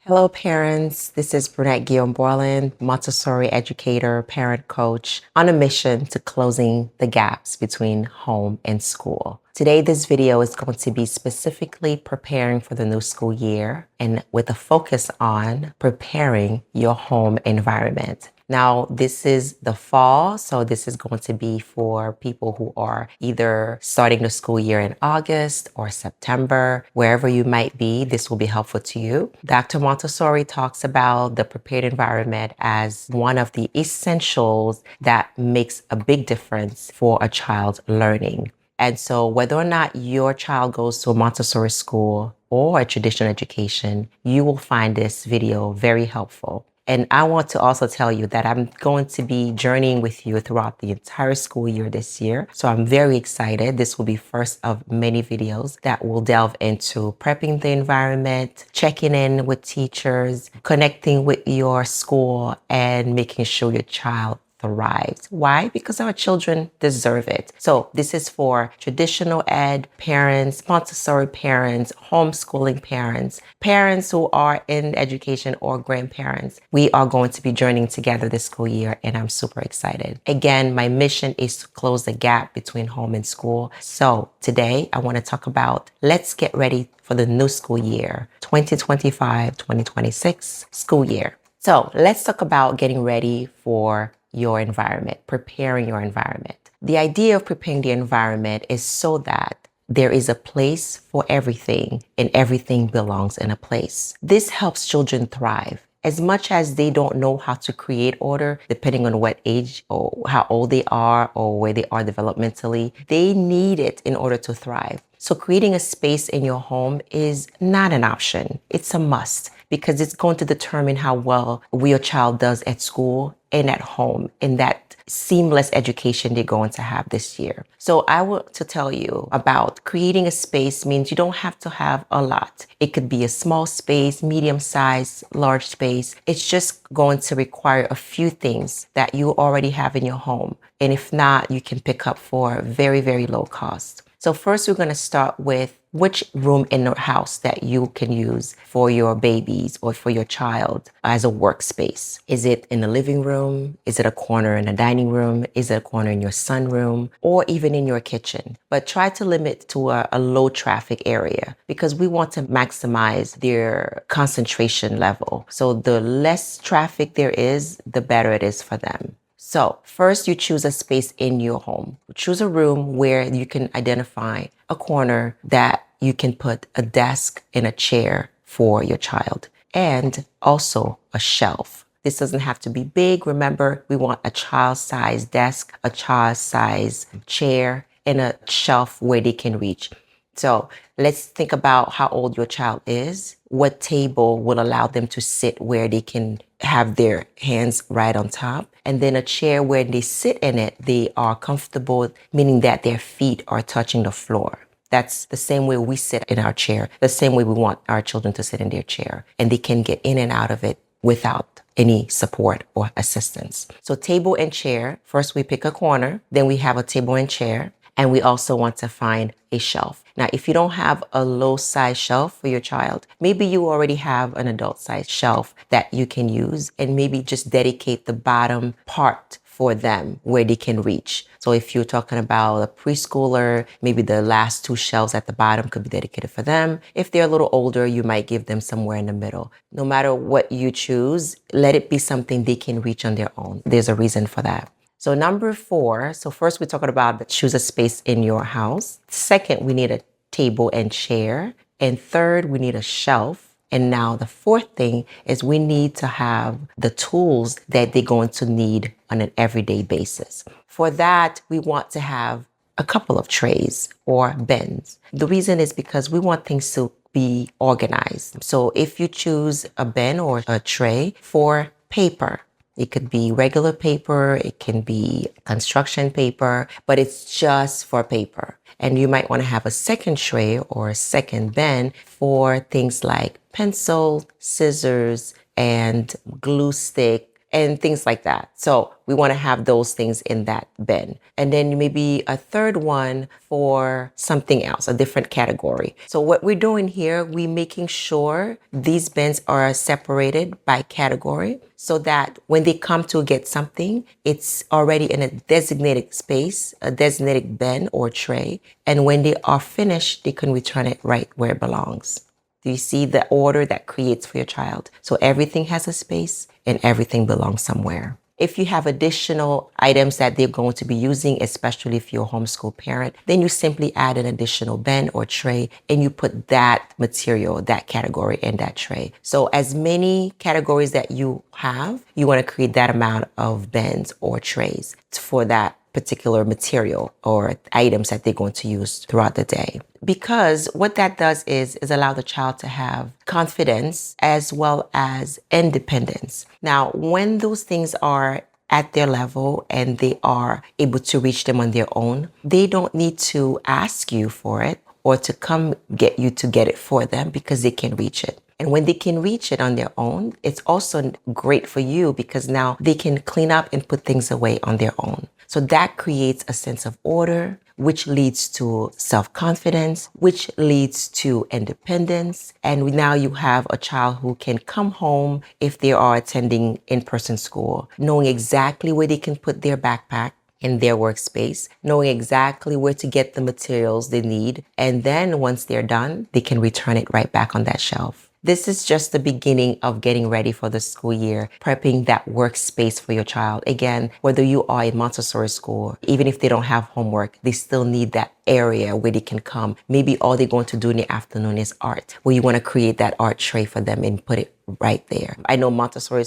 Hello, parents. This is Brunette Guillaume-Borland, Montessori educator, parent coach, on a mission to closing the gaps between home and school. Today, this video is going to be specifically preparing for the new school year and with a focus on preparing your home environment. Now, this is the fall, so this is going to be for people who are either starting the school year in August or September. Wherever you might be, this will be helpful to you. Dr. Montessori talks about the prepared environment as one of the essentials that makes a big difference for a child's learning. And so whether or not your child goes to a Montessori school or a traditional education, you will find this video very helpful. And I want to also tell you that I'm going to be journeying with you throughout the entire school year this year. So I'm very excited. This will be first of many videos that will delve into prepping the environment, checking in with teachers, connecting with your school, and making sure your child thrives. Why? Because our children deserve it. So this is for traditional ed parents, Montessori parents, homeschooling parents, parents who are in education or grandparents. We are going to be journeying together this school year, and I'm super excited. Again, my mission is to close the gap between home and school. So today I want to talk about let's get ready for the new school year, 2025-2026 school year. So let's talk about getting ready for your environment, preparing your environment. The idea of preparing the environment is so that there is a place for everything and everything belongs in a place. This helps children thrive. As much as they don't know how to create order, depending on what age or how old they are or where they are developmentally, they need it in order to thrive. So creating a space in your home is not an option. It's a must because it's going to determine how well your child does at school and at home in that seamless education they're going to have this year. So I want to tell you about creating a space means you don't have to have a lot. It could be a small space, medium size, large space. It's just going to require a few things that you already have in your home. And if not, you can pick up for very, very low cost. So first, we're going to start with which room in the house that you can use for your babies or for your child as a workspace. Is it in the living room? Is it a corner in the dining room? Is it a corner in your sunroom or even in your kitchen? But try to limit to a low traffic area because we want to maximize their concentration level. So the less traffic there is, the better it is for them. So first you choose a space in your home. Choose a room where you can identify a corner that you can put a desk and a chair for your child and also a shelf. This doesn't have to be big. Remember, we want a child-sized desk, a child-sized chair, and a shelf where they can reach. So let's think about how old your child is. What table will allow them to sit where they can have their hands right on top, and then a chair where they sit in it, they are comfortable, meaning that their feet are touching the floor. That's the same way we sit in our chair, the same way we want our children to sit in their chair, and they can get in and out of it without any support or assistance. So table and chair, first we pick a corner, then we have a table and chair, and we also want to find a shelf. Now, if you don't have a low size shelf for your child, maybe you already have an adult size shelf that you can use and maybe just dedicate the bottom part for them where they can reach. So if you're talking about a preschooler, maybe the last two shelves at the bottom could be dedicated for them. If they're a little older, you might give them somewhere in the middle. No matter what you choose, let it be something they can reach on their own. There's a reason for that. So number 4, so first we're talking about choose a space in your house. Second, we need a table and chair. And third, we need a shelf. And now the fourth thing is we need to have the tools that they're going to need on an everyday basis. For that, we want to have a couple of trays or bins. The reason is because we want things to be organized. So if you choose a bin or a tray for paper, it could be regular paper, it can be construction paper, but it's just for paper. And you might want to have a second tray or a second bin for things like pencil, scissors, and glue stick, and things like that. So we want to have those things in that bin. And then maybe a third one for something else, a different category. So what we're doing here, we're making sure these bins are separated by category so that when they come to get something, it's already in a designated space, a designated bin or tray. And when they are finished, they can return it right where it belongs. Do you see the order that creates for your child? So everything has a space and everything belongs somewhere. If you have additional items that they're going to be using, especially if you're a homeschool parent, then you simply add an additional bin or tray and you put that material, that category in that tray. So as many categories that you have, you want to create that amount of bins or trays for that particular material or items that they're going to use throughout the day. Because what that does is allow the child to have confidence as well as independence. Now, when those things are at their level and they are able to reach them on their own, they don't need to ask you for it or to come get you to get it for them because they can reach it. And when they can reach it on their own, it's also great for you because now they can clean up and put things away on their own. So that creates a sense of order, which leads to self-confidence, which leads to independence. And now you have a child who can come home if they are attending in-person school, knowing exactly where they can put their backpack in their workspace, knowing exactly where to get the materials they need. And then once they're done, they can return it right back on that shelf. This is just the beginning of getting ready for the school year, prepping that workspace for your child. Again, whether you are in Montessori school, even if they don't have homework, they still need that area where they can come. Maybe all they're going to do in the afternoon is art, where you want to create that art tray for them and put it right there. I know Montessori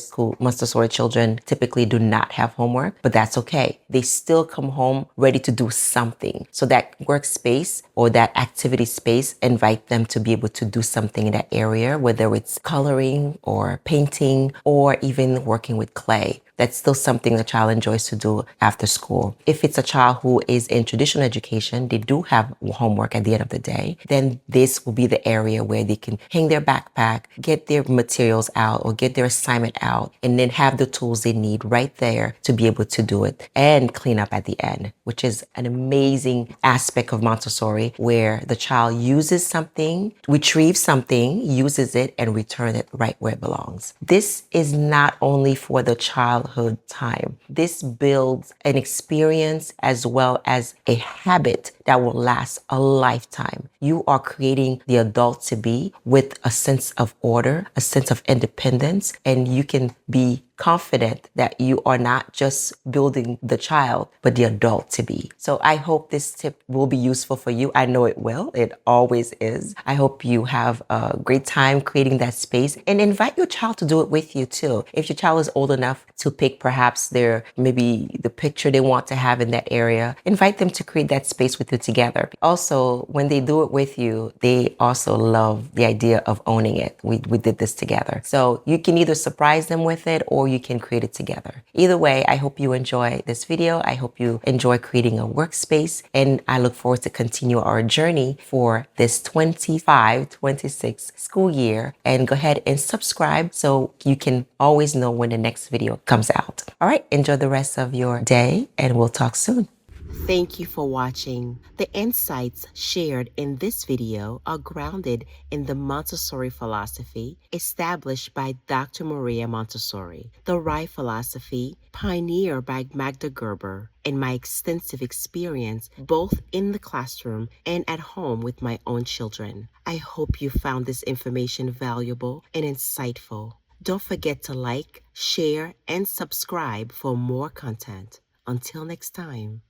children typically do not have homework, but that's okay. They still come home ready to do something. So that workspace or that activity space, invite them to be able to do something in that area, whether it's coloring or painting or even working with clay. That's still something the child enjoys to do after school. If it's a child who is in traditional education, they do have homework at the end of the day, then this will be the area where they can hang their backpack, get their materials out or get their assignment out, and then have the tools they need right there to be able to do it and clean up at the end, which is an amazing aspect of Montessori where the child uses something, retrieves something, uses it, and returns it right where it belongs. This is not only for the childhood time. This builds an experience as well as a habit that will last a lifetime. You are creating the adult to be with a sense of order, a sense of independence, and you can be confident that you are not just building the child, but the adult to be. So I hope this tip will be useful for you. I know it will. It always is. I hope you have a great time creating that space and invite your child to do it with you too. If your child is old enough to pick perhaps maybe the picture they want to have in that area, invite them to create that space with you together. Also, when they do it with you, they also love the idea of owning it. We did this together. So you can either surprise them with it or you can create it together. Either way, I hope you enjoy this video. I hope you enjoy creating a workspace, and I look forward to continue our journey for this 25-26 school year. And go ahead and subscribe so you can always know when the next video comes out. All right, enjoy the rest of your day and we'll talk soon. Thank you for watching. The insights shared in this video are grounded in the Montessori philosophy established by Dr. Maria Montessori, the right philosophy pioneered by Magda Gerber, and my extensive experience both in the classroom and at home with my own children. I hope you found this information valuable and insightful. Don't forget to like, share, and subscribe for more content. Until next time.